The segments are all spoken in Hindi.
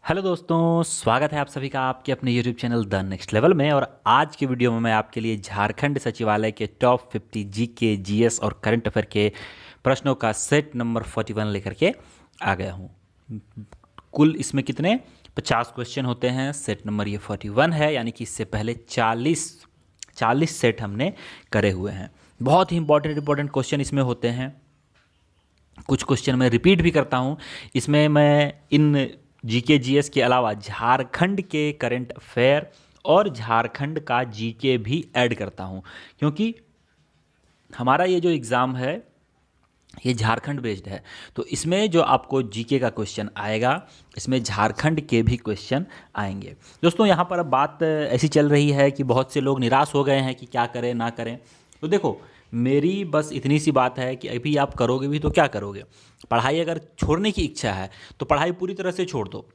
हेलो दोस्तों, स्वागत है आप सभी का आपके अपने YouTube channel the next level में। और आज की वीडियो में मैं आपके लिए झारखंड सचिवालय के टॉप 50 जीके जीएस और करंट अफेयर के प्रश्नों का सेट नंबर 41 लेकर के आ गया हूँ। कुल इसमें कितने 50 क्वेश्चन होते हैं। सेट नंबर ये 41 है, यानी कि इससे पहले 40 सेट हमने करे हुए हैं। बहुत ही इंपॉर्टेंट क्वेश्चन इसमें होते हैं। कुछ क्वेश्चन मैं रिपीट भी करता हूँ। इसमें मैं इन जीके जीएस के अलावा झारखंड के करंट अफेयर और झारखंड का जीके भी ऐड करता हूँ, क्योंकि हमारा ये जो एग्ज़ाम है ये झारखंड बेस्ड है। तो इसमें जो आपको जीके का क्वेश्चन आएगा, इसमें झारखंड के भी क्वेश्चन आएंगे। दोस्तों, यहाँ पर अब बात ऐसी चल रही है कि बहुत से लोग निराश हो गए हैं कि क्या करें ना करें। तो देखो, मेरी बस इतनी सी बात है कि अभी आप करोगे भी तो क्या करोगे। पढ़ाई अगर छोड़ने की इच्छा है तो पढ़ाई पूरी तरह से छोड़ दो।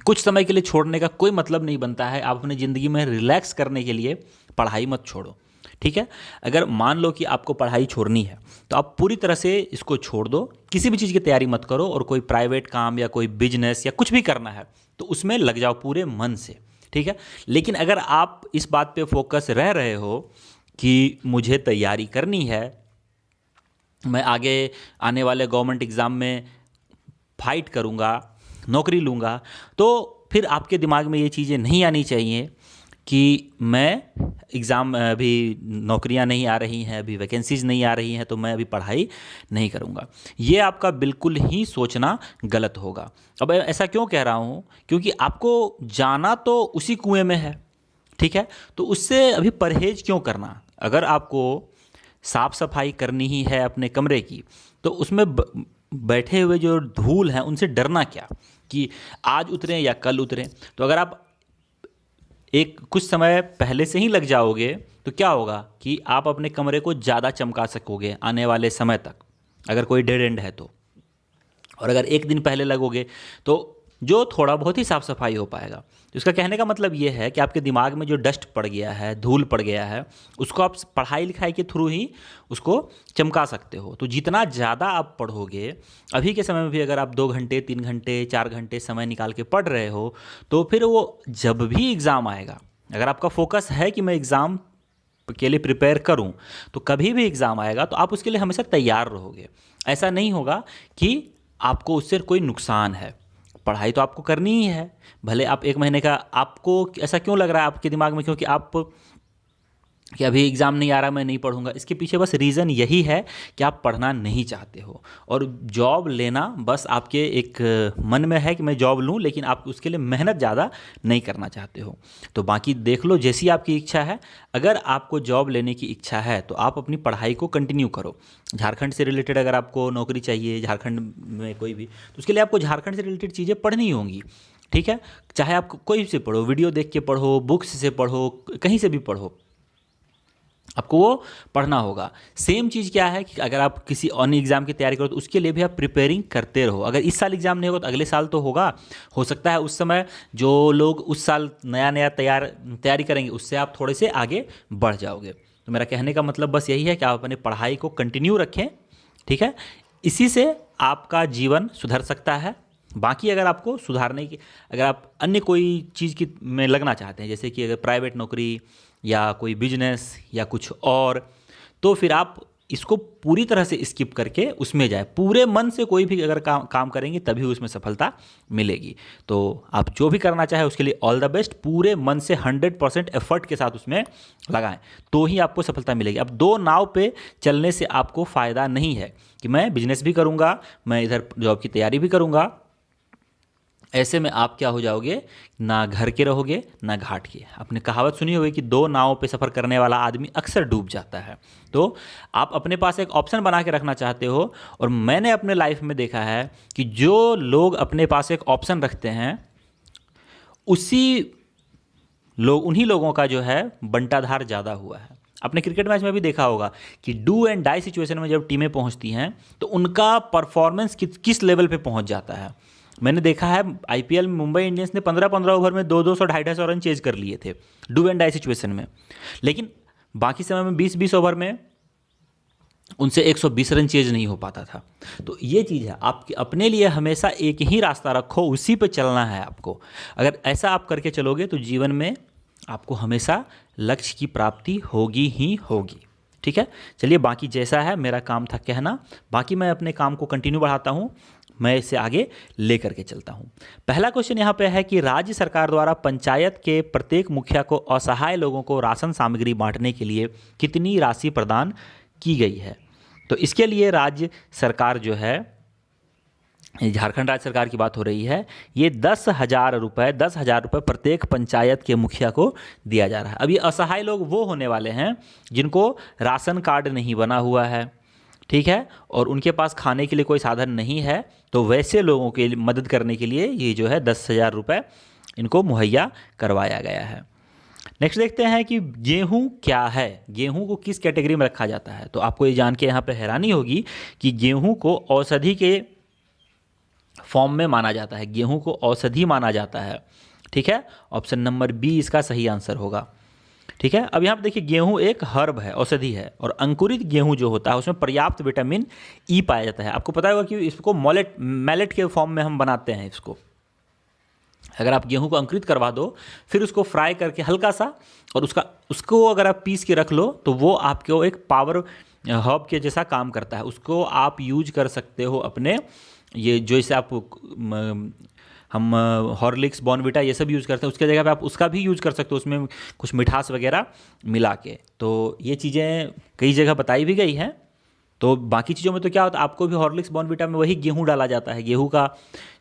कुछ समय के लिए छोड़ने का कोई मतलब नहीं बनता है। आप अपनी ज़िंदगी में रिलैक्स करने के लिए पढ़ाई मत छोड़ो, ठीक है। अगर मान लो कि आपको पढ़ाई छोड़नी है तो आप पूरी तरह से इसको छोड़ दो, किसी भी चीज़ की तैयारी मत करो, और कोई प्राइवेट काम या कोई बिजनेस या कुछ भी करना है तो उसमें लग जाओ पूरे मन से, ठीक है। लेकिन अगर आप इस बात पे फोकस रह रहे हो कि मुझे तैयारी करनी है, मैं आगे आने वाले गवर्नमेंट एग्ज़ाम में फाइट करूँगा, नौकरी लूँगा, तो फिर आपके दिमाग में ये चीज़ें नहीं आनी चाहिए कि मैं एग्ज़ाम अभी नौकरियां नहीं आ रही हैं, अभी वैकेंसीज नहीं आ रही हैं, तो मैं अभी पढ़ाई नहीं करूँगा। ये आपका बिल्कुल ही सोचना गलत होगा। अब ऐसा क्यों कह रहा हूँ, क्योंकि आपको जाना तो उसी कुएं में है, ठीक है। तो उससे अभी परहेज क्यों करना। अगर आपको साफ सफाई करनी ही है अपने कमरे की, तो उसमें बैठे हुए जो धूल हैं उनसे डरना क्या कि आज उतरें या कल उतरें। तो अगर आप एक कुछ समय पहले से ही लग जाओगे तो क्या होगा कि आप अपने कमरे को ज़्यादा चमका सकोगे आने वाले समय तक, अगर कोई डेड एंड है तो। और अगर एक दिन पहले लगोगे तो जो थोड़ा बहुत ही साफ़ सफाई हो पाएगा। तो इसका कहने का मतलब ये है कि आपके दिमाग में जो डस्ट पड़ गया है, धूल पड़ गया है, उसको आप पढ़ाई लिखाई के थ्रू ही उसको चमका सकते हो। तो जितना ज़्यादा आप पढ़ोगे, अभी के समय में भी अगर आप 2 घंटे 3 घंटे 4 घंटे समय निकाल के पढ़ रहे हो, तो फिर वो जब भी एग्ज़ाम आएगा, अगर आपका फोकस है कि मैं एग्ज़ाम के लिए प्रिपेयर करूं, तो कभी भी एग्ज़ाम आएगा तो आप उसके लिए हमेशा तैयार रहोगे। ऐसा नहीं होगा कि आपको उससे कोई नुकसान है। पढ़ाई तो आपको करनी ही है, भले आप 1 महीने का, आपको ऐसा क्यों लग रहा है आपके दिमाग में क्योंकि आप कि अभी एग्ज़ाम नहीं आ रहा मैं नहीं पढ़ूंगा, इसके पीछे बस रीज़न यही है कि आप पढ़ना नहीं चाहते हो और जॉब लेना बस आपके एक मन में है कि मैं जॉब लूं, लेकिन आप उसके लिए मेहनत ज़्यादा नहीं करना चाहते हो। तो बाकी देख लो, जैसी आपकी इच्छा है। अगर आपको जॉब लेने की इच्छा है तो आप अपनी पढ़ाई को कंटिन्यू करो। झारखंड से रिलेटेड अगर आपको नौकरी चाहिए, झारखंड में कोई भी, तो उसके लिए आपको झारखंड से रिलेटेड चीज़ें पढ़नी होंगी, ठीक है। चाहे आप कोई से पढ़ो, वीडियो देख के पढ़ो, बुक्स से पढ़ो, कहीं से भी पढ़ो, आपको वो पढ़ना होगा। सेम चीज़ क्या है कि अगर आप किसी अन्य एग्ज़ाम की तैयारी करो तो उसके लिए भी आप प्रिपेयरिंग करते रहो। अगर इस साल एग्ज़ाम नहीं होगा तो अगले साल तो होगा। हो सकता है उस समय जो लोग उस साल नया नया तैयारी करेंगे उससे आप थोड़े से आगे बढ़ जाओगे। तो मेरा कहने का मतलब बस यही है कि आप अपनी पढ़ाई को कंटिन्यू रखें, ठीक है। इसी से आपका जीवन सुधर सकता है। बाकी अगर आपको सुधारने की, अगर आप अन्य कोई चीज़ की में लगना चाहते हैं, जैसे कि अगर प्राइवेट नौकरी या कोई बिजनेस या कुछ और, तो फिर आप इसको पूरी तरह से स्किप करके उसमें जाए। पूरे मन से कोई भी अगर काम करेंगे तभी उसमें सफलता मिलेगी। तो आप जो भी करना चाहे उसके लिए ऑल द बेस्ट। पूरे मन से 100% एफर्ट के साथ उसमें लगाएं, तो ही आपको सफलता मिलेगी। अब दो नाव पे चलने से आपको फ़ायदा नहीं है कि मैं बिजनेस भी करूँगा, मैं इधर जॉब की तैयारी भी करूँगा। ऐसे में आप क्या हो जाओगे, ना घर के रहोगे ना घाट के। आपने कहावत सुनी होगी कि 2 नावों पे सफ़र करने वाला आदमी अक्सर डूब जाता है। तो आप अपने पास एक ऑप्शन बना के रखना चाहते हो, और मैंने अपने लाइफ में देखा है कि जो लोग अपने पास एक ऑप्शन रखते हैं उन्हीं लोगों का जो है बंटाधार ज़्यादा हुआ है। आपने क्रिकेट मैच में भी देखा होगा कि डू एंड डाई सिचुएशन में जब टीमें पहुंचती हैं तो उनका परफॉर्मेंस किस लेवल पे पहुंच जाता है। मैंने देखा है आईपीएल में मुंबई इंडियंस ने 15-15 ओवर में 200 250 रन चेज कर लिए थे डू एंड डाई सिचुएशन में, लेकिन बाकी समय में 20-20 ओवर में उनसे 120 रन चेज नहीं हो पाता था। तो ये चीज़ है, आप अपने लिए हमेशा एक ही रास्ता रखो, उसी पे चलना है आपको। अगर ऐसा आप करके चलोगे तो जीवन में आपको हमेशा लक्ष्य की प्राप्ति होगी ही होगी। ठीक है, चलिए बाकी जैसा है, मेरा काम था कहना, बाकी मैं अपने काम को कंटिन्यू बढ़ाता हूँ, मैं इसे आगे लेकर के चलता हूँ। पहला क्वेश्चन यहाँ पे है कि राज्य सरकार द्वारा पंचायत के प्रत्येक मुखिया को असहाय लोगों को राशन सामग्री बांटने के लिए कितनी राशि प्रदान की गई है। तो इसके लिए राज्य सरकार जो है, झारखंड राज्य सरकार की बात हो रही है, ये 10,000 रुपये प्रत्येक पंचायत के मुखिया को दिया जा रहा है। अब ये असहाय लोग वो होने वाले हैं जिनको राशन कार्ड नहीं बना हुआ है, ठीक है, और उनके पास खाने के लिए कोई साधन नहीं है। तो वैसे लोगों के मदद करने के लिए ये जो है 10,000 रुपये इनको मुहैया करवाया गया है। नेक्स्ट देखते हैं कि गेहूं क्या है, गेहूं को किस कैटेगरी में रखा जाता है। तो आपको ये जान के यहाँ पे हैरानी होगी कि गेहूं को औषधि के फॉर्म में माना जाता है, गेहूं को औषधि माना जाता है। ठीक है, ऑप्शन नंबर बी इसका सही आंसर होगा। ठीक है, अब यहाँ पे देखिए गेहूं एक हर्ब है, औषधि है, और अंकुरित गेहूं जो होता है उसमें पर्याप्त विटामिन ई पाया जाता है। आपको पता होगा कि इसको मैलेट के फॉर्म में हम बनाते हैं इसको। अगर आप गेहूं को अंकुरित करवा दो, फिर उसको फ्राई करके हल्का सा, और उसको अगर आप पीस के रख लो, तो वो आपको एक पावर हर्ब के जैसा काम करता है। उसको आप यूज कर सकते हो अपने, ये जो इसे आप हम हॉर्लिक्स बॉर्नविटा ये सब यूज़ करते हैं, उसके जगह पे आप उसका भी यूज़ कर सकते हो, उसमें कुछ मिठास वगैरह मिला के। तो ये चीज़ें कई जगह बताई भी गई हैं। तो बाकी चीज़ों में तो क्या होता है, आपको भी हॉर्लिक्स बॉर्नविटा में वही गेहूं डाला जाता है, गेहूं का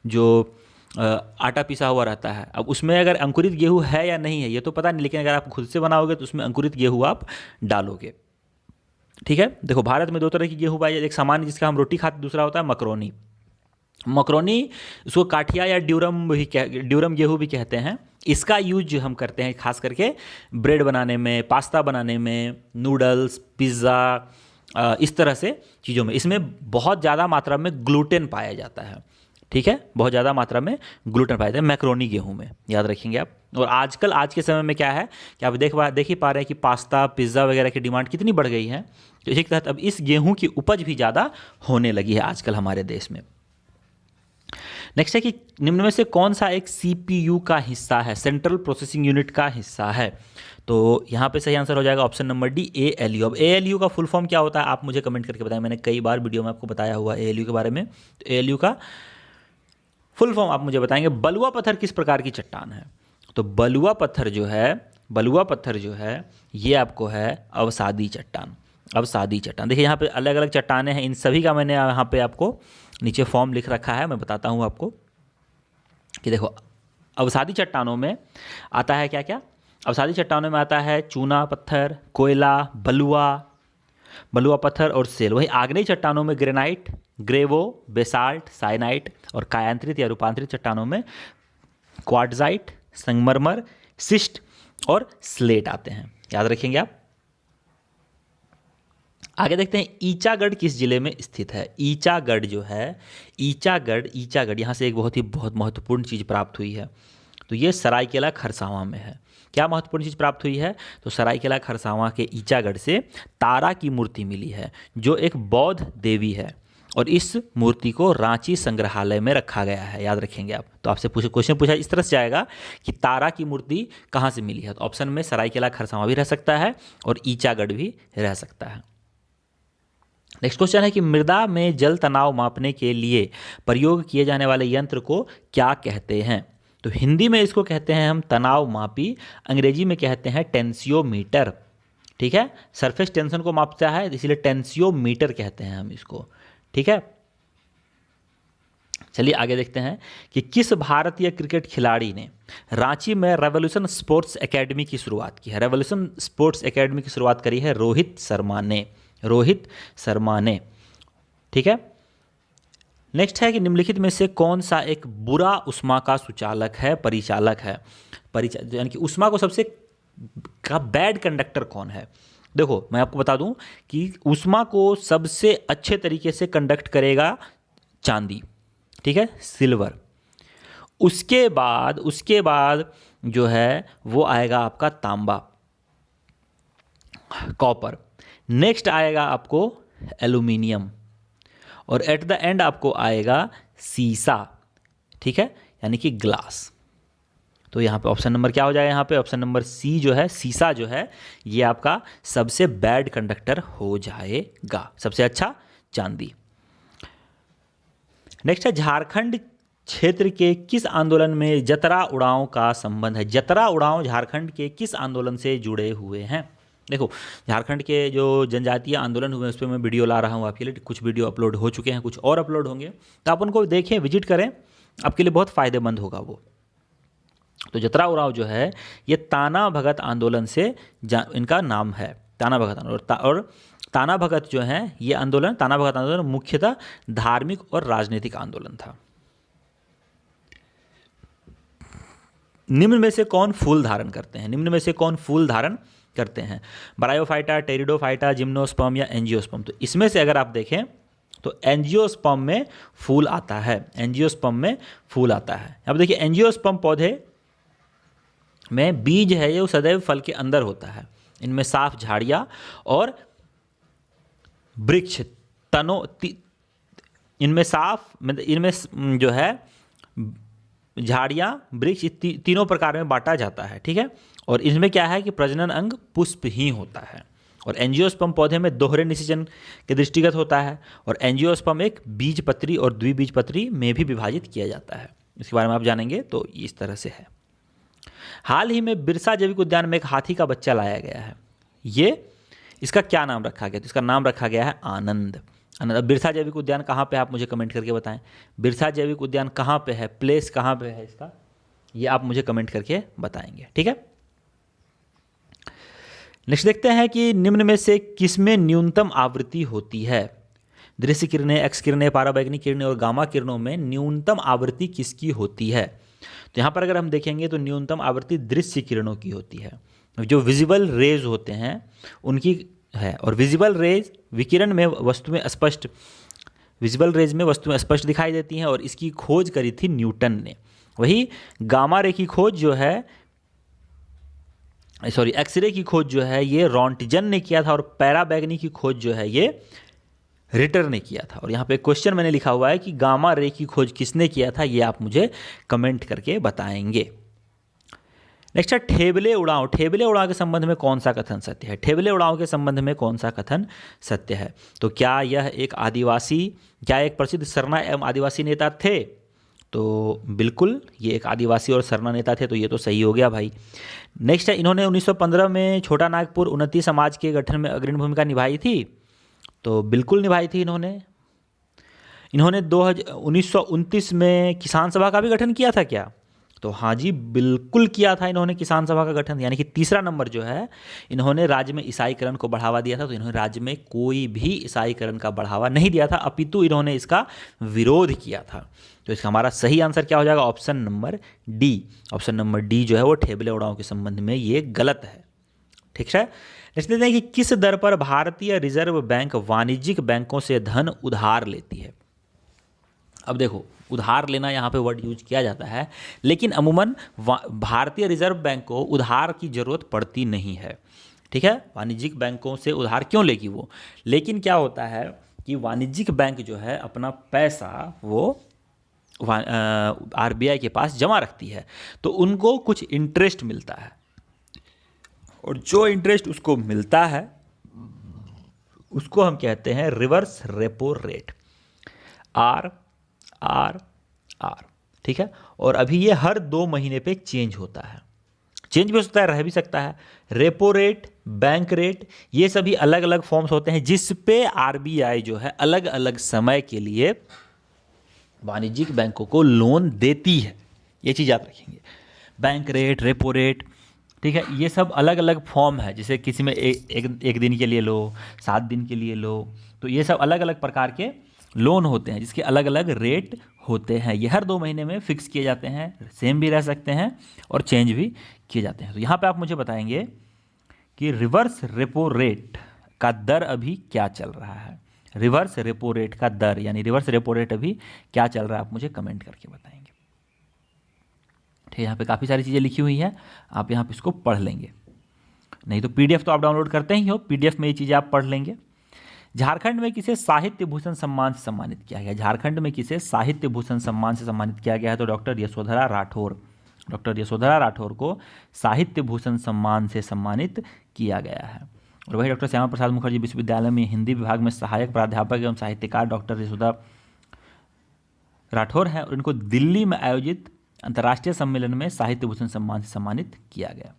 जो आटा पिसा हुआ रहता है। अब उसमें अगर अंकुरित गेहूं है या नहीं है ये तो पता नहीं, लेकिन अगर आप खुद से बनाओगे तो उसमें अंकुरित गेहूं आप डालोगे। ठीक है, देखो भारत में दो तरह की गेहूं पाई जाती है, एक सामान्य जिसका हम रोटी खाते हैं, दूसरा होता है मकरोनी। मकरोनी उसको काठिया या ड्यूरम गेहूं भी कहते हैं। इसका यूज हम करते हैं खास करके ब्रेड बनाने में, पास्ता बनाने में, नूडल्स, पिज़्ज़ा, इस तरह से चीज़ों में। इसमें बहुत ज़्यादा मात्रा में ग्लूटेन पाया जाता है। ठीक है, बहुत ज़्यादा मात्रा में ग्लूटेन पाया जाता है मैक्रोनी गेहूं में, याद रखेंगे आप। और आजकल आज के समय में क्या है कि आप देख ही पा रहे हैं कि पास्ता, पिज़्ज़ा वगैरह की डिमांड कितनी बढ़ गई है। तो इसी के तहत अब इस गेहूं की उपज भी ज़्यादा होने लगी है आजकल हमारे देश में। नेक्स्ट है कि निम्न में से कौन सा एक सीपीयू का हिस्सा है, सेंट्रल प्रोसेसिंग यूनिट का हिस्सा है। तो यहाँ पे सही आंसर हो जाएगा ऑप्शन नंबर डी, एएलयू। अब एएलयू का फुल फॉर्म क्या होता है आप मुझे कमेंट करके बताएं, मैंने कई बार वीडियो में आपको बताया हुआ एएलयू के बारे में। तो एएलयू का फुल फॉर्म आप मुझे बताएंगे। बलुआ पत्थर किस प्रकार की चट्टान है। तो बलुआ पत्थर जो है ये आपको है अवसादी चट्टान। अवसादी चट्टान, देखिए यहाँ पे अलग अलग चट्टानें हैं, इन सभी का मैंने यहाँ पे आपको नीचे फॉर्म लिख रखा है, मैं बताता हूँ आपको कि देखो अवसादी चट्टानों में आता है क्या क्या। अवसादी चट्टानों में आता है चूना पत्थर, कोयला, बलुआ पत्थर और सेल। वही आग्नेय चट्टानों में ग्रेनाइट, ग्रेवो, बेसाल्ट, साइनाइट, और कायांतरित या रूपांतरित चट्टानों में क्वार्ट्जाइट, संगमरमर, सिस्ट और स्लेट आते हैं, याद रखेंगे आप। आगे देखते हैं ईचागढ़ किस जिले में स्थित है। ईचागढ़ जो है, ईचागढ़ यहाँ से एक बहुत महत्वपूर्ण चीज़ प्राप्त हुई है। तो ये सरायकेला खरसावां में है। क्या महत्वपूर्ण चीज़ प्राप्त हुई है, तो सरायकेला खरसावां के ईचागढ़ से तारा की मूर्ति मिली है, जो एक बौद्ध देवी है, और इस मूर्ति को रांची संग्रहालय में रखा गया है, याद रखेंगे आप। तो आपसे क्वेश्चन पूछा इस तरह से जाएगा कि तारा की मूर्ति कहाँ से मिली है, तो ऑप्शन में सरायकेला खरसावां भी रह सकता है और ईचागढ़ भी रह सकता है। नेक्स्ट क्वेश्चन है कि मृदा में जल तनाव मापने के लिए प्रयोग किए जाने वाले यंत्र को क्या कहते हैं। तो हिंदी में इसको कहते हैं हम तनाव मापी, अंग्रेजी में कहते हैं टेंसियोमीटर। ठीक है, सरफेस टेंशन को मापता है इसलिए टेंसियोमीटर कहते हैं हम इसको। ठीक है, चलिए आगे देखते हैं कि किस भारतीय क्रिकेट खिलाड़ी ने रांची में रेवोल्यूशन स्पोर्ट्स एकेडमी की शुरुआत की है। रेवोल्यूशन स्पोर्ट्स एकेडमी की शुरुआत करी है रोहित शर्मा ने। ठीक है, नेक्स्ट है कि निम्नलिखित में से कौन सा एक बुरा उष्मा का सुचालक है, परिचालक है। यानी कि उष्मा को सबसे का बैड कंडक्टर कौन है। देखो मैं आपको बता दूं कि उष्मा को सबसे अच्छे तरीके से कंडक्ट करेगा चांदी, ठीक है, सिल्वर। उसके बाद जो है वो आएगा आपका तांबा, कॉपर। नेक्स्ट आएगा आपको एल्यूमिनियम, और एट द एंड आपको आएगा सीसा, ठीक है, यानी कि ग्लास। तो यहाँ पे ऑप्शन नंबर क्या हो जाएगा, यहाँ पे ऑप्शन नंबर सी जो है, सीसा जो है, ये आपका सबसे बैड कंडक्टर हो जाएगा, सबसे अच्छा चांदी। नेक्स्ट है, झारखंड क्षेत्र के किस आंदोलन में जतरा उड़ाव का संबंध है? जतरा उड़ाव झारखंड के किस आंदोलन से जुड़े हुए हैं? देखो, झारखंड के जो जनजातीय आंदोलन हुए उस पर मैं वीडियो ला रहा हूँ आपके लिए, कुछ वीडियो अपलोड हो चुके हैं, कुछ और अपलोड होंगे, तो आप उनको देखें, विजिट करें, आपके लिए बहुत फ़ायदेमंद होगा वो। तो जतरा उड़ाव जो है ये ताना भगत आंदोलन से इनका नाम है, ताना भगत आंदोलन। और ताना भगत जो है ये आंदोलन, ताना भगत आंदोलन मुख्यतः धार्मिक और राजनीतिक आंदोलन था। निम्न में से कौन फूल धारण करते हैं? निम्न में से कौन फूल धारण करते हैं? ब्रायोफाइटा, टेरिडोफाइटा, जिम्नोस्पर्म या एंजियोस्पर्म? तो इसमें से अगर आप देखें तो एंजियोस्पर्म में फूल आता है, एंजियोस्पर्म में फूल आता है। अब देखिए, एंजियोस्पर्म पौधे में बीज है ये सदैव फल के अंदर होता है। इनमें साफ झाड़ियाँ और वृक्ष तनों, इनमें साफ, मतलब इनमें जो है झाड़ियाँ, वृक्ष, तीनों प्रकार में बांटा जाता है, ठीक है। और इसमें क्या है कि प्रजनन अंग पुष्प ही होता है। और एंजियोस्पर्म पौधे में दोहरे निषेचन के दृष्टिगत होता है। और एंजियोस्पर्म एक बीजपत्री और द्विबीजपत्री में भी विभाजित किया जाता है। इसके बारे में आप जानेंगे तो इस तरह से है। हाल ही में बिरसा जैविक उद्यान में एक हाथी का बच्चा लाया गया है, ये इसका क्या नाम रखा गया? तो इसका नाम रखा गया है आनंद। आनंद। बिरसा जैविक उद्यान कहाँ पे, आप मुझे कमेंट करके बताएं। बिरसा जैविक उद्यान कहाँ पे है, प्लेस कहाँ पे है इसका, ये आप मुझे कमेंट करके बताएंगे, ठीक है। नेक्स्ट देखते हैं कि निम्न में से किसमें न्यूनतम आवृत्ति होती है? दृश्य किरणें, एक्स किरणें, पाराबैंगनी किरणें और गामा किरणों में न्यूनतम आवृत्ति किसकी होती है? तो यहाँ पर अगर हम देखेंगे तो न्यूनतम आवृत्ति दृश्य किरणों की होती है। जो विजिबल रेज होते हैं उनकी है। और विजिबल रेज विकिरण में वस्तु में स्पष्ट, विजिबल रेज में वस्तु में स्पष्ट दिखाई देती हैं, और इसकी खोज करी थी न्यूटन ने। वही गामा रे की खोज जो है, सॉरी, एक्सरे की खोज जो है ये रॉन्टजन ने किया था, और पैराबैंगनी की खोज जो है ये रिटर ने किया था। और यहाँ पे क्वेश्चन मैंने लिखा हुआ है कि गामा रे की खोज किसने किया था, ये आप मुझे कमेंट करके बताएंगे। नेक्स्ट है, ठेबले उड़ाव। ठेबले उड़ाव के संबंध में कौन सा कथन सत्य है? ठेबले उड़ाव के संबंध में कौन सा कथन सत्य है? तो क्या यह एक आदिवासी, क्या एक प्रसिद्ध सरना एवं आदिवासी नेता थे? तो बिल्कुल ये एक आदिवासी और सरना नेता थे, तो ये तो सही हो गया भाई। नेक्स्ट है, इन्होंने 1915 में छोटा नागपुर उन्नति समाज के गठन में अग्रणी भूमिका निभाई थी? तो बिल्कुल निभाई थी इन्होंने। इन्होंने 1929 में किसान सभा का भी गठन किया था क्या? तो हाँ जी, बिल्कुल किया था इन्होंने किसान सभा का गठन। यानी कि तीसरा नंबर जो है, इन्होंने राज्य में ईसाईकरण को बढ़ावा दिया था। तो इन्होंने राज्य में कोई भी ईसाईकरण का बढ़ावा नहीं दिया था, अपितु इन्होंने इसका विरोध किया था। तो इसका हमारा सही आंसर क्या हो जाएगा? Option number D. Option number D जो है वो ठेबले उड़ाव के संबंध में ये गलत है, ठीक है। नेक्स्ट देखते हैं कि किस दर पर भारतीय रिजर्व बैंक वाणिज्यिक बैंकों से धन उधार लेती है? अब देखो, उधार लेना यहाँ पे वर्ड यूज किया जाता है, लेकिन अमूमन भारतीय रिजर्व बैंक को उधार की जरूरत पड़ती नहीं है, ठीक है। वाणिज्यिक बैंकों से उधार क्यों लेगी वो? लेकिन क्या होता है कि वाणिज्यिक बैंक जो है अपना पैसा वो आरबीआई के पास जमा रखती है, तो उनको कुछ इंटरेस्ट मिलता है, और जो इंटरेस्ट उसको मिलता है उसको हम कहते हैं रिवर्स रेपो रेट, आर, ठीक है। और अभी ये हर 2 महीने पे चेंज होता है, चेंज भी हो सकता है, रह भी सकता है। रेपो रेट, बैंक रेट, ये सभी अलग अलग फॉर्म्स होते हैं जिस पे आरबीआई जो है अलग अलग समय के लिए वाणिज्यिक बैंकों को लोन देती है। ये चीज़ याद रखेंगे, बैंक रेट, रेपो रेट, ठीक है। ये सब अलग अलग फॉर्म है, जैसे किसी में एक दिन के लिए लो, 7 दिन के लिए लो, तो ये सब अलग अलग प्रकार के लोन होते हैं जिसके अलग अलग रेट होते हैं। ये हर 2 महीने में फिक्स किए जाते हैं, सेम भी रह सकते हैं और चेंज भी किए जाते हैं। तो यहाँ पे आप मुझे बताएंगे कि रिवर्स रेपो रेट का दर अभी क्या चल रहा है? रिवर्स रेपो रेट का दर यानी रिवर्स रेपो रेट अभी क्या चल रहा है, आप मुझे कमेंट करके बताएंगे, ठीक है। यहाँ पे काफ़ी सारी चीज़ें लिखी हुई हैं, आप यहाँ पे इसको पढ़ लेंगे, नहीं तो पीडीएफ तो आप डाउनलोड करते ही हो, पीडीएफ में ये चीज़ें आप पढ़ लेंगे। झारखंड में किसे साहित्य भूषण सम्मान से सम्मानित किया गया? झारखंड में किसे साहित्य भूषण सम्मान से सम्मानित किया गया है? तो डॉक्टर यशोधरा राठौर। डॉक्टर यशोधरा राठौर को साहित्य भूषण सम्मान से सम्मानित किया गया है। और वही डॉक्टर श्यामा प्रसाद मुखर्जी विश्वविद्यालय में हिंदी विभाग में सहायक प्राध्यापक एवं साहित्यकार डॉक्टर यशोधरा राठौर हैं और इनको दिल्ली में आयोजित अंतर्राष्ट्रीय सम्मेलन में साहित्य भूषण सम्मान से सम्मानित किया गया।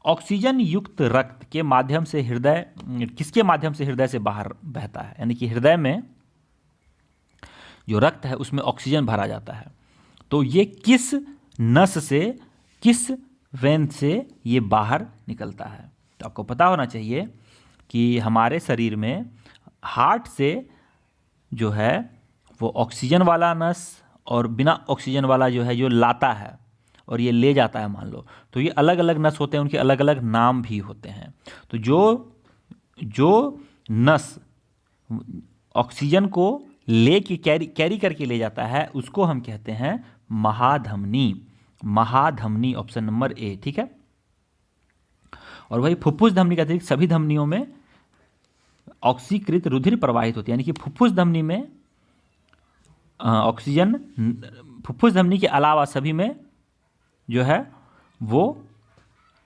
ऑक्सीजन युक्त रक्त के माध्यम से हृदय किसके माध्यम से हृदय से बाहर बहता है? यानी कि हृदय में जो रक्त है उसमें ऑक्सीजन भरा जाता है, तो ये किस नस से, किस वेन से ये बाहर निकलता है? तो आपको पता होना चाहिए कि हमारे शरीर में हार्ट से जो है वो ऑक्सीजन वाला नस और बिना ऑक्सीजन वाला जो है जो लाता है और ये ले जाता है मान लो, तो ये अलग अलग नस होते हैं, उनके अलग अलग नाम भी होते हैं। तो जो नस ऑक्सीजन को ले के कैरी करके ले जाता है उसको हम कहते हैं महाधमनी। महाधमनी ऑप्शन नंबर ए, ठीक है। और वही फुफ्फुस धमनी के अतिरिक्त सभी धमनियों में ऑक्सीकृत रुधिर प्रवाहित होती है, यानी कि फुफ्फुस धमनी में ऑक्सीजन, फुफ्फुस धमनी के अलावा सभी में जो है वो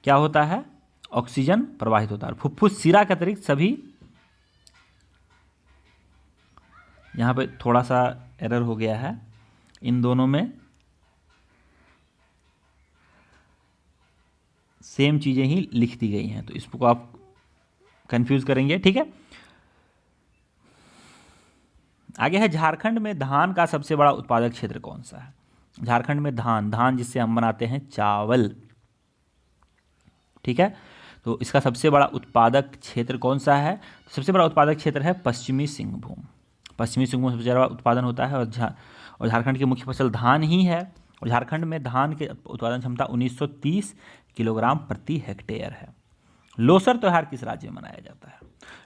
क्या होता है, ऑक्सीजन प्रवाहित होता है। फुफ्फुस शिरा के अतिरिक्त सभी, यहाँ पे थोड़ा सा एरर हो गया है, इन दोनों में सेम चीज़ें ही लिख दी गई हैं, तो इसको आप कंफ्यूज करेंगे, ठीक है। आगे है झारखंड में धान का सबसे बड़ा उत्पादक क्षेत्र कौन सा है? झारखंड में धान जिससे हम बनाते हैं चावल, ठीक है, तो इसका सबसे बड़ा उत्पादक क्षेत्र कौन सा है? तो सबसे बड़ा उत्पादक क्षेत्र है पश्चिमी सिंहभूम। पश्चिमी सिंहभूम सबसे ज़्यादा उत्पादन होता है और झारखंड की मुख्य फसल धान ही है। और झारखंड में धान के उत्पादन क्षमता 1930 किलोग्राम प्रति हेक्टेयर है। लोसर त्यौहार किस राज्य में मनाया जाता है?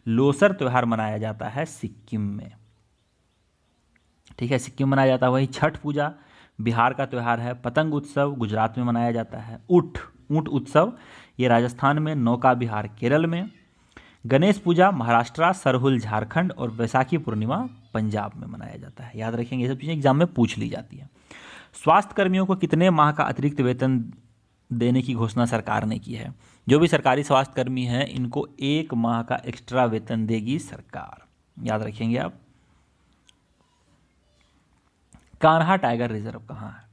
लोसर त्यौहार मनाया जाता है सिक्किम में, ठीक है, सिक्किम मनाया जाता है। वही छठ पूजा बिहार का त्यौहार है। पतंग उत्सव गुजरात में मनाया जाता है। ऊँट उत्सव ये राजस्थान में, नौका विहार केरल में। गणेश पूजा महाराष्ट्र, सरहुल झारखंड और वैसाखी पूर्णिमा पंजाब में मनाया जाता है। याद रखेंगे, ये सब चीज़ें एग्जाम में पूछ ली जाती है। स्वास्थ्य कर्मियों को कितने माह का अतिरिक्त वेतन देने की घोषणा सरकार ने की है? जो भी सरकारी स्वास्थ्य कर्मी हैं इनको 1 माह का एक्स्ट्रा वेतन देगी सरकार, याद रखेंगे आप। कान्हा टाइगर रिजर्व कहाँ है?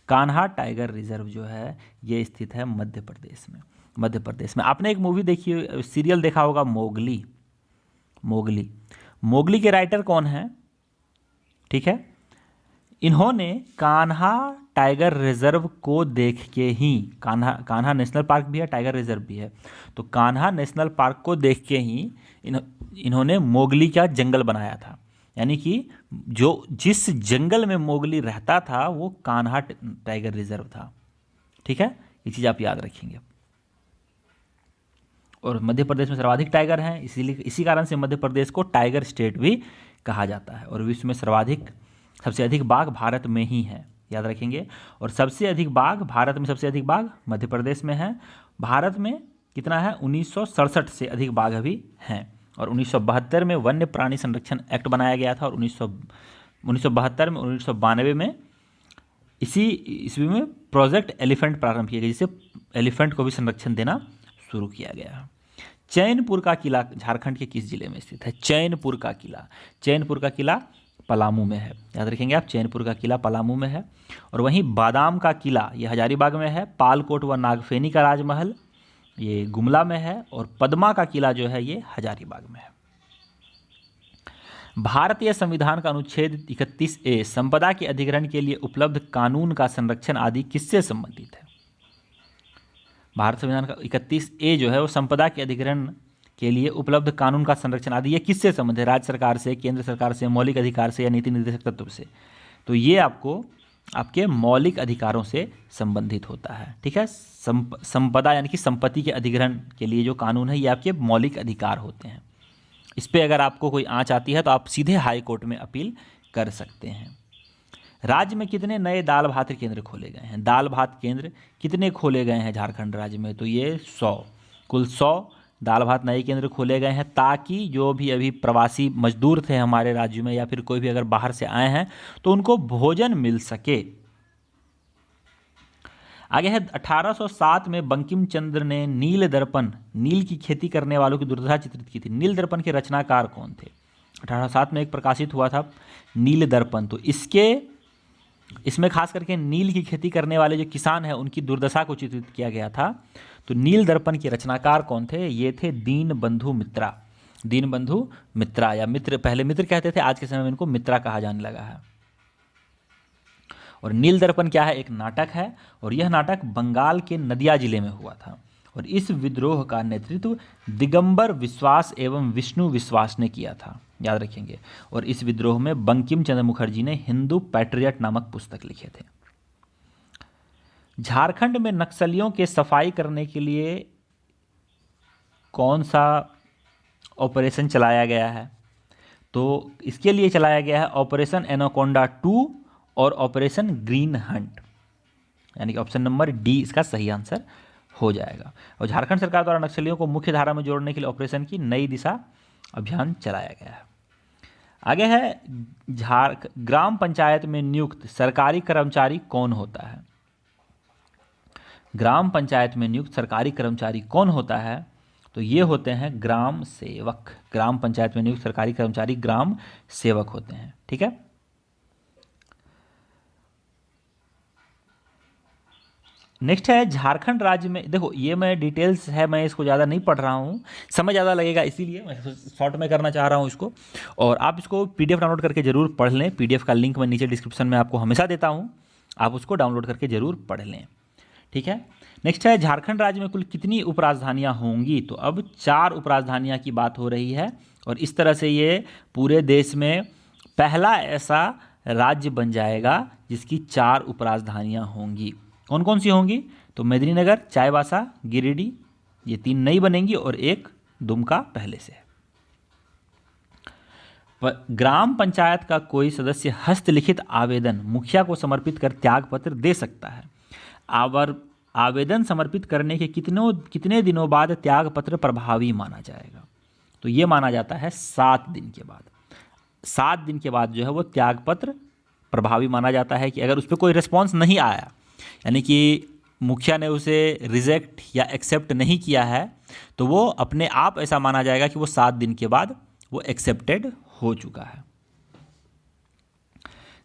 कान्हा टाइगर रिजर्व जो है ये स्थित है मध्य प्रदेश में। मध्य प्रदेश में आपने एक मूवी देखी, सीरियल देखा होगा, मोगली। मोगली के राइटर कौन है? ठीक है, इन्होंने कान्हा टाइगर रिजर्व को देख के ही, कान्हा नेशनल पार्क भी है, टाइगर रिजर्व भी है, तो कान्हा नेशनल पार्क को देख के ही इन्होंने मोगली का जंगल बनाया था। यानी कि जिस जंगल में मोगली रहता था वो कान्हा टाइगर रिजर्व था, ठीक है, ये चीज़ आप याद रखेंगे। और मध्य प्रदेश में सर्वाधिक टाइगर हैं, इसी कारण से मध्य प्रदेश को टाइगर स्टेट भी कहा जाता है। और विश्व में सबसे अधिक बाघ भारत में ही है, याद रखेंगे। और सबसे अधिक बाघ भारत में, सबसे अधिक बाघ मध्य प्रदेश में है। भारत में कितना है? 1967 से अधिक बाघ अभी हैं। और 1972 में वन्य प्राणी संरक्षण एक्ट बनाया गया था। और 1972 में, 1992 में इसी ईस्वी में प्रोजेक्ट एलिफेंट प्रारंभ किया गया, जिससे एलिफेंट को भी संरक्षण देना शुरू किया गया। चैनपुर का किला झारखंड के किस जिले में स्थित है? चैनपुर का किला पलामू में है, याद रखेंगे आप। चैनपुर का किला पलामू में है। और वहीं बादाम का किला ये हजारीबाग में है। पालकोट व नागफेनी का राजमहल ये गुमला में है। और पद्मा का किला जो है ये हजारीबाग में है। भारतीय संविधान का अनुच्छेद 31A संपदा के अधिग्रहण के लिए उपलब्ध कानून का संरक्षण आदि किससे संबंधित है? भारत संविधान का 31A जो है वो संपदा के अधिग्रहण के लिए उपलब्ध कानून का संरक्षण आदि ये किससे संबंधित है? राज्य सरकार से, केंद्र सरकार से, मौलिक अधिकार से या नीति निर्देशक तत्व से? तो ये आपको आपके मौलिक अधिकारों से संबंधित होता है, ठीक है। संपदा यानी कि संपत्ति के अधिग्रहण के लिए जो कानून है ये आपके मौलिक अधिकार होते हैं। इस पर अगर आपको कोई आंच आती है तो आप सीधे हाई कोर्ट में अपील कर सकते हैं। राज्य में कितने नए दाल भात केंद्र खोले गए हैं? दाल भात केंद्र कितने खोले गए हैं झारखंड राज्य में? तो ये 100, कुल 100 दाल भात नए केंद्र खोले गए हैं ताकि जो भी अभी प्रवासी मजदूर थे हमारे राज्य में या फिर कोई भी अगर बाहर से आए हैं तो उनको भोजन मिल सके। आगे है 1807 में बंकिम चंद्र ने नील दर्पण, नील की खेती करने वालों की दुर्दशा चित्रित की थी। नील दर्पण के रचनाकार कौन थे? 1807 में एक प्रकाशित हुआ था नील दर्पण। तो इसमें खास करके नील की खेती करने वाले जो किसान हैं उनकी दुर्दशा को चित्रित किया गया था। तो नील दर्पण के रचनाकार कौन थे? ये थे दीनबंधु मित्रा। दीनबंधु मित्रा या मित्र, पहले मित्र कहते थे, आज के समय में इनको मित्रा कहा जाने लगा है। और नील दर्पण क्या है? एक नाटक है और यह नाटक बंगाल के नदिया जिले में हुआ था। और इस विद्रोह का नेतृत्व दिगंबर विश्वास एवं विष्णु विश्वास ने किया था, याद रखेंगे। और इस विद्रोह में बंकिम चंद्र मुखर्जी ने हिंदू पैट्रियट नामक पुस्तक लिखे थे। झारखंड में नक्सलियों के सफाई करने के लिए कौन सा ऑपरेशन चलाया गया है? तो इसके लिए चलाया गया है ऑपरेशन एनाकोंडा 2 और ऑपरेशन ग्रीन हंट, यानी कि ऑप्शन नंबर डी इसका सही आंसर हो जाएगा। और झारखंड सरकार द्वारा नक्सलियों को मुख्य धारा में जोड़ने के लिए ऑपरेशन की नई दिशा अभियान चलाया गया है। आगे है ग्राम पंचायत में नियुक्त सरकारी कर्मचारी कौन होता है? ग्राम पंचायत में नियुक्त सरकारी कर्मचारी कौन होता है? तो ये होते हैं ग्राम सेवक। ग्राम पंचायत में नियुक्त सरकारी कर्मचारी ग्राम सेवक होते हैं। ठीक है। नेक्स्ट है झारखंड राज्य में, देखो ये मैं डिटेल्स है, मैं इसको ज़्यादा नहीं पढ़ रहा हूँ, समय ज़्यादा लगेगा इसीलिए मैं शॉर्ट में करना चाह रहा हूँ इसको। और आप इसको पीडीएफ डाउनलोड करके ज़रूर पढ़ लें। पीडीएफ का लिंक मैं नीचे डिस्क्रिप्शन में आपको हमेशा देता हूँ, आप उसको डाउनलोड करके ज़रूर पढ़ लें। ठीक है। नेक्स्ट है झारखंड राज्य में कुल कितनी उपराजधानियाँ होंगी? तो अब 4 उपराजधानियाँ की बात हो रही है और इस तरह से ये पूरे देश में पहला ऐसा राज्य बन जाएगा जिसकी 4 उपराजधानियाँ होंगी। कौन कौन सी होंगी? तो मेदिनीनगर, चाईबासा, गिरिडीह, ये 3 नई बनेंगी और एक दुमका पहले से है। ग्राम पंचायत का कोई सदस्य हस्तलिखित आवेदन मुखिया को समर्पित कर त्यागपत्र दे सकता है। आवेदन समर्पित करने के कितने दिनों बाद त्यागपत्र प्रभावी माना जाएगा? तो ये माना जाता है 7 दिन के बाद। 7 दिन के बाद जो है वो त्यागपत्र प्रभावी माना जाता है कि अगर उस पर कोई रिस्पॉन्स नहीं आया, यानी कि मुखिया ने उसे रिजेक्ट या एक्सेप्ट नहीं किया है, तो वो अपने आप ऐसा माना जाएगा कि वो 7 दिन के बाद वो एक्सेप्टेड हो चुका है।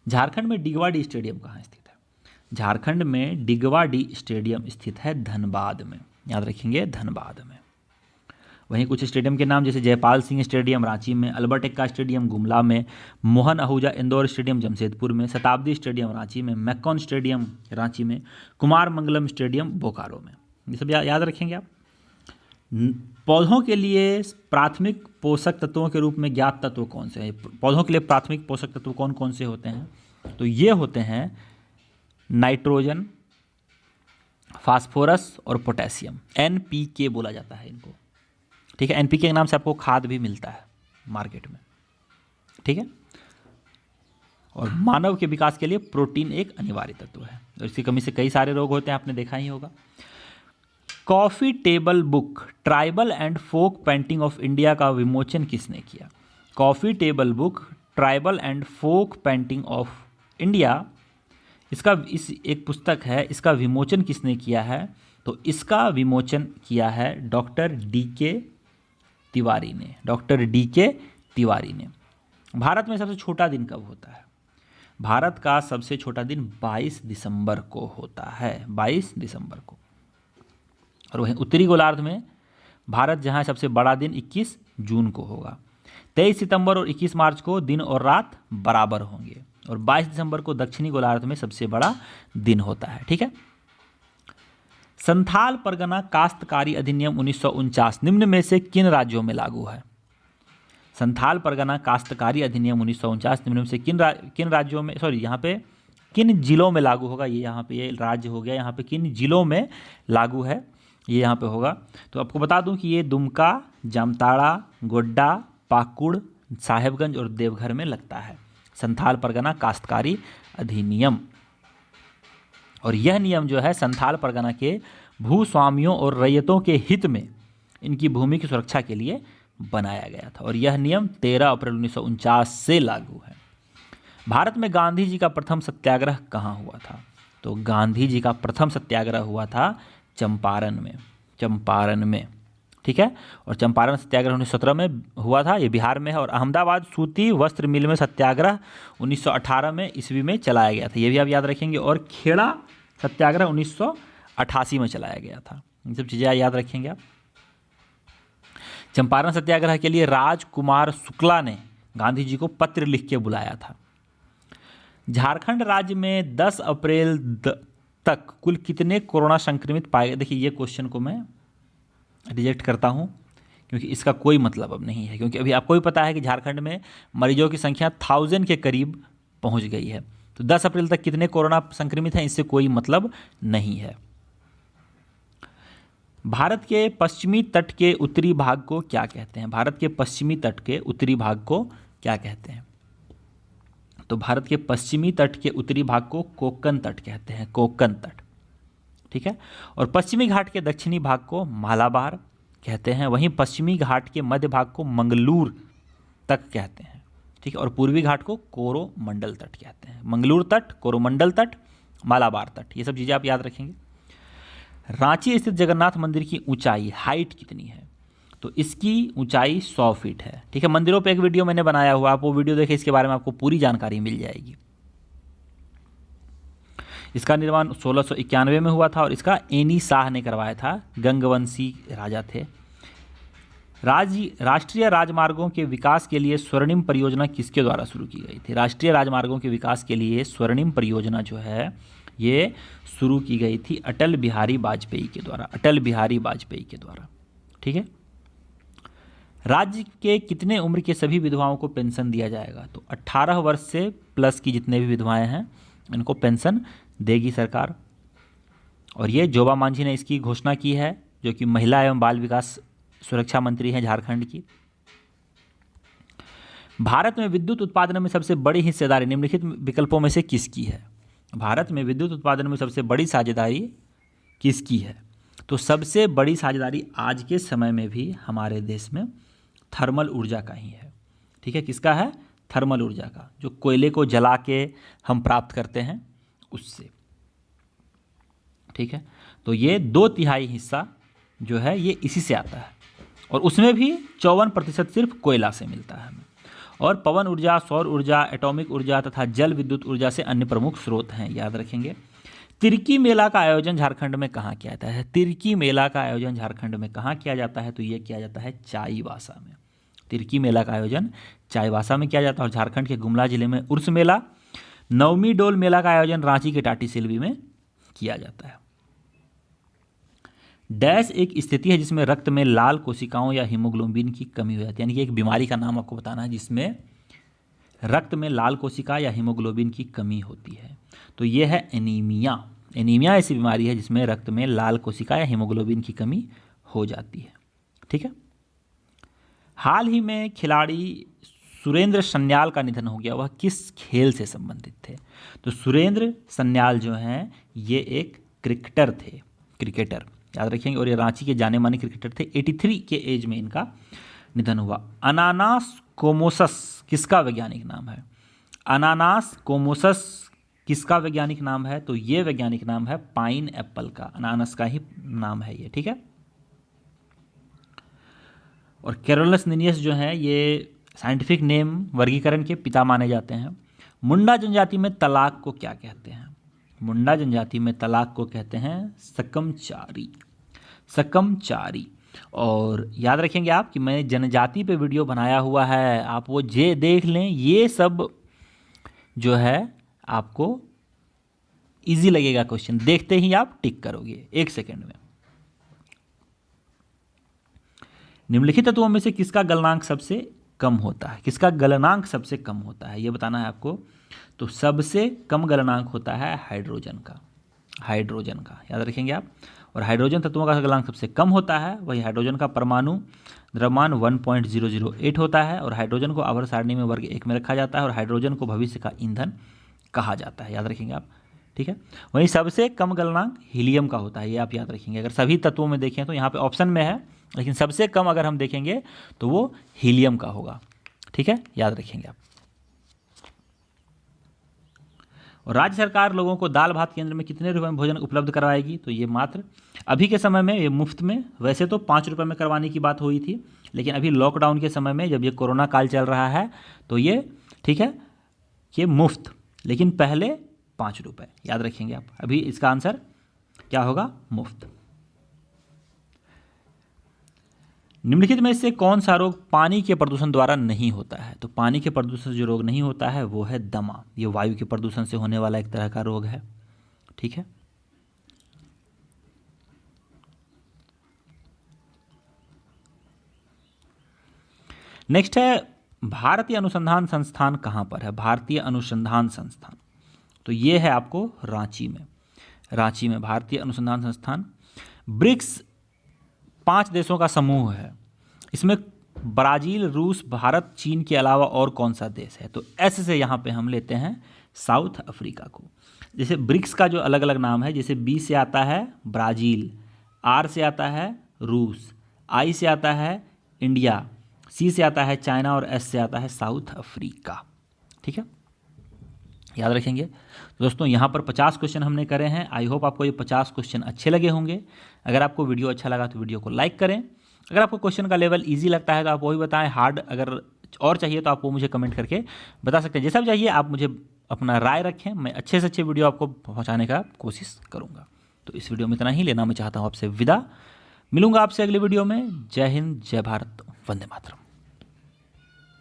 झारखंड में डिगवाडी स्टेडियम कहाँ स्थित है? झारखंड में डिगवाडी स्टेडियम स्थित है धनबाद में, याद रखेंगे धनबाद में। वहीं कुछ स्टेडियम के नाम जैसे जयपाल सिंह स्टेडियम रांची में, अल्बर्ट एक्का स्टेडियम गुमला में, मोहन आहूजा इंदौर स्टेडियम जमशेदपुर में, शताब्दी स्टेडियम रांची में, मैक्कॉन स्टेडियम रांची में, कुमार मंगलम स्टेडियम बोकारो में। ये सब याद रखेंगे आप। पौधों के लिए प्राथमिक पोषक तत्वों के रूप में ज्ञात तत्व कौन से हैं? पौधों के लिए प्राथमिक पोषक तत्व कौन कौन से होते हैं? तो ये होते हैं नाइट्रोजन, फास्फोरस और पोटेशियम। NPK बोला जाता है इनको। ठीक है। NPK के नाम से आपको खाद भी मिलता है मार्केट में। ठीक है। और मानव के विकास के लिए प्रोटीन एक अनिवार्य तत्व है और इसकी कमी से कई सारे रोग होते हैं, आपने देखा ही होगा। Coffee table book tribal and folk painting of India का विमोचन किसने किया? Coffee table book tribal and folk painting of India, इस एक पुस्तक है, इसका विमोचन किसने किया है? तो इसका विमोचन किया है डॉक्टर DK तिवारी ने। डॉक्टर DK तिवारी ने। भारत में सबसे छोटा दिन कब होता है? भारत का सबसे छोटा दिन 22 दिसंबर को होता है, 22 दिसंबर को। और वहीं उत्तरी गोलार्ध में भारत जहां सबसे बड़ा दिन 21 जून को होगा। 23 सितंबर और 21 मार्च को दिन और रात बराबर होंगे और 22 दिसंबर को दक्षिणी गोलार्ध में सबसे बड़ा दिन होता है। ठीक है। संथाल परगना काश्तकारी अधिनियम 1949 निम्न में से किन राज्यों में लागू है? संथाल परगना काश्तकारी अधिनियम 1949 निम्न में से किन राज्यों में, यहाँ पे किन जिलों में लागू होगा? ये यहाँ पे ये राज्य हो गया, यहाँ पे किन जिलों में लागू है ये यहाँ पे होगा। तो आपको बता दूं कि ये दुमका, जामताड़ा, गोड्डा, पाकुड़, साहेबगंज और देवघर में लगता है संथाल परगना काश्तकारी अधिनियम। और यह नियम जो है संथाल परगना के भूस्वामियों और रैयतों के हित में इनकी भूमि की सुरक्षा के लिए बनाया गया था और यह नियम 13 अप्रैल 1949 से लागू है। भारत में गांधी जी का प्रथम सत्याग्रह कहाँ हुआ था? तो गांधी जी का प्रथम सत्याग्रह हुआ था चंपारण में। ठीक है, और चंपारण सत्याग्रह 1917 में हुआ था, ये बिहार में है। और अहमदाबाद सूती वस्त्र मिल में सत्याग्रह 1918 में ईस्वी में चलाया गया था, ये भी आप याद रखेंगे। और खेड़ा सत्याग्रह 1988 में चलाया गया था, ये सब चीज़ें याद रखेंगे आप। चंपारण सत्याग्रह के लिए राजकुमार शुक्ला ने गांधी जी को पत्र लिख के बुलाया था। झारखंड राज्य में 10 अप्रैल तक कुल कितने कोरोना संक्रमित पाए गए? देखिए, ये क्वेश्चन को मैं रिजेक्ट करता हूं क्योंकि इसका कोई मतलब अब नहीं है, क्योंकि अभी आपको भी पता है कि झारखंड में मरीजों की संख्या 1000 के करीब पहुंच गई है। तो 10 अप्रैल तक कितने कोरोना संक्रमित हैं, इससे कोई मतलब नहीं है। भारत के पश्चिमी तट के उत्तरी भाग को क्या कहते हैं? भारत के पश्चिमी तट के उत्तरी भाग को क्या कहते हैं? तो भारत के पश्चिमी तट के उत्तरी भाग को कोंकण तट कहते हैं, कोंकण तट। ठीक है, और पश्चिमी घाट के दक्षिणी भाग को मालाबार कहते हैं, वहीं पश्चिमी घाट के मध्य भाग को मंगलूर तट कहते हैं। ठीक है, और पूर्वी घाट को कोरोमंडल तट कहते हैं। मंगलूर तट, कोरोमंडल तट, मालाबार तट, ये सब चीज़ें आप याद रखेंगे। रांची स्थित जगन्नाथ मंदिर की ऊंचाई, हाइट कितनी है? तो इसकी ऊंचाई 100 फीट है। ठीक है, मंदिरों पे एक वीडियो मैंने बनाया हुआ, आप वो वीडियो देखें, इसके बारे में आपको पूरी जानकारी मिल जाएगी। इसका निर्माण 1691 में हुआ था और इसका एनी शाह ने करवाया था, गंगवंशी राजा थे। राष्ट्रीय राजमार्गों के विकास के लिए स्वर्णिम परियोजना किसके द्वारा शुरू की गई थी? राष्ट्रीय राजमार्गों के विकास के लिए स्वर्णिम परियोजना जो है ये शुरू की गई थी अटल बिहारी वाजपेयी के द्वारा, अटल बिहारी वाजपेयी के द्वारा। ठीक है, राज्य के कितने उम्र के सभी विधवाओं को पेंशन दिया जाएगा? तो 18 वर्ष से प्लस की जितने भी विधवाएं हैं इनको पेंशन देगी सरकार। और ये जोबा मांझी ने इसकी घोषणा की है, जो कि महिला एवं बाल विकास सुरक्षा मंत्री हैं झारखंड की। भारत में विद्युत उत्पादन में सबसे बड़ी हिस्सेदारी निम्नलिखित विकल्पों में से किसकी है? भारत में विद्युत उत्पादन में सबसे बड़ी साझेदारी किसकी है? तो सबसे बड़ी साझेदारी आज के समय में भी हमारे देश में थर्मल ऊर्जा का ही है। ठीक है, किसका है? थर्मल ऊर्जा का, जो कोयले को जला के हम प्राप्त करते हैं उससे। ठीक है, तो ये 2/3 हिस्सा जो है ये इसी से आता है और उसमें भी 54% सिर्फ कोयला से मिलता है हमें। और पवन ऊर्जा, सौर ऊर्जा, एटॉमिक ऊर्जा तथा जल विद्युत ऊर्जा से अन्य प्रमुख स्रोत हैं, याद रखेंगे। तिर्की मेला का आयोजन झारखंड में कहाँ किया जाता है? तिर्की मेला का आयोजन झारखंड में कहाँ किया जाता है? तो ये किया जाता है चाईबासा में। तिर्की मेला का आयोजन चाईबासा में किया जाता है। और झारखंड के गुमला जिले में उर्स मेला, नवमी डोल मेला का आयोजन रांची के टाटीसिलवी में किया जाता है। डैश एक स्थिति है जिसमें रक्त में लाल कोशिकाओं या हीमोग्लोबिन की कमी हो जाती है, यानी कि एक बीमारी का नाम आपको बताना है जिसमें रक्त में लाल कोशिका या हीमोग्लोबिन की कमी होती है। तो यह है एनीमिया। एनीमिया ऐसी बीमारी है जिसमें रक्त में लाल कोशिका या हीमोग्लोबिन की कमी हो जाती है। ठीक है, हाल ही में खिलाड़ी सुरेंद्र सन्याल का निधन हो गया, वह किस खेल से संबंधित थे? तो सुरेंद्र सन्याल जो हैं ये एक क्रिकेटर थे, क्रिकेटर, याद रखेंगे। और ये रांची के जाने माने क्रिकेटर थे। 83 के एज में इनका निधन हुआ। अनानास कोमोसस किसका वैज्ञानिक नाम है? अनानास कोमोसस किसका वैज्ञानिक नाम है? तो ये वैज्ञानिक नाम है पाइन एप्पल का, अनानास का ही नाम है ये। ठीक है, और कैरोलस लिनियस जो है ये साइंटिफिक नेम वर्गीकरण के पिता माने जाते हैं। मुंडा जनजाति में तलाक को क्या कहते हैं? मुंडा जनजाति में तलाक को कहते हैं सकमचारी, सकमचारी। और याद रखेंगे आप कि मैंने जनजाति पे वीडियो बनाया हुआ है, आप वो जे देख लें। ये सब जो है आपको इजी लगेगा, क्वेश्चन देखते ही आप टिक करोगे 1 सेकेंड में। निम्नलिखित तत्वों में से किसका गलनांक सबसे कम होता है? किसका गलनांक सबसे कम होता है ये बताना है आपको। तो सबसे कम गलनांक होता है हाइड्रोजन का, हाइड्रोजन का, याद रखेंगे आप। और हाइड्रोजन तत्वों का गलनांक सबसे कम होता है, वही हाइड्रोजन का परमाणु द्रव्यमान 1.008 होता है। और हाइड्रोजन को आवर्त सारणी में वर्ग 1 में रखा जाता है और हाइड्रोजन को भविष्य का ईंधन कहा जाता है, याद रखेंगे आप। ठीक है। वहीं सबसे कम गलनांक हीलियम का होता है, ये आप याद रखेंगे। अगर सभी तत्वों में देखें तो यहाँ पे ऑप्शन में है, लेकिन सबसे कम अगर हम देखेंगे तो वो हीलियम का होगा, ठीक है, याद रखेंगे आप। और राज्य सरकार लोगों को दाल भात केंद्र में कितने रुपए में भोजन उपलब्ध करवाएगी? तो ये मात्र अभी के समय में ये मुफ्त में, वैसे तो 5 रुपये में करवाने की बात हुई थी, लेकिन अभी लॉकडाउन के समय में जब ये कोरोना काल चल रहा है तो ये, ठीक है, ये मुफ्त, लेकिन पहले 5 रुपये, याद रखेंगे आप। अभी इसका आंसर क्या होगा? मुफ्त। निम्नलिखित में से कौन सा रोग पानी के प्रदूषण द्वारा नहीं होता है? तो पानी के प्रदूषण से जो रोग नहीं होता है वो है दमा। ये वायु के प्रदूषण से होने वाला एक तरह का रोग है, ठीक है। नेक्स्ट है भारतीय अनुसंधान संस्थान कहाँ पर है? भारतीय अनुसंधान संस्थान, तो ये है आपको रांची में। रांची में भारतीय अनुसंधान संस्थान। ब्रिक्स 5 देशों का समूह है, इसमें ब्राज़ील, रूस, भारत, चीन के अलावा और कौन सा देश है? तो एस से यहाँ पे हम लेते हैं साउथ अफ्रीका को। जैसे ब्रिक्स का जो अलग अलग नाम है, जैसे बी से आता है ब्राज़ील, आर से आता है रूस, आई से आता है इंडिया, सी से आता है चाइना और एस से आता है साउथ अफ्रीका, ठीक है, याद रखेंगे। दोस्तों यहाँ पर 50 क्वेश्चन हमने करे हैं। आई होप आपको ये 50 क्वेश्चन अच्छे लगे होंगे। अगर आपको वीडियो अच्छा लगा तो वीडियो को लाइक करें। अगर आपको क्वेश्चन का लेवल इजी लगता है तो आप वो भी बताएं। हार्ड अगर और चाहिए तो आप वो मुझे कमेंट करके बता सकते हैं। जैसा भी चाहिए आप मुझे अपना राय रखें, मैं अच्छे से अच्छे वीडियो आपको पहुँचाने का कोशिश करूँगा। तो इस वीडियो में इतना ही लेना मैं चाहता हूँ आपसे विदा। मिलूंगा आपसे अगले वीडियो में। जय हिंद, जय भारत, वंदे मातरम।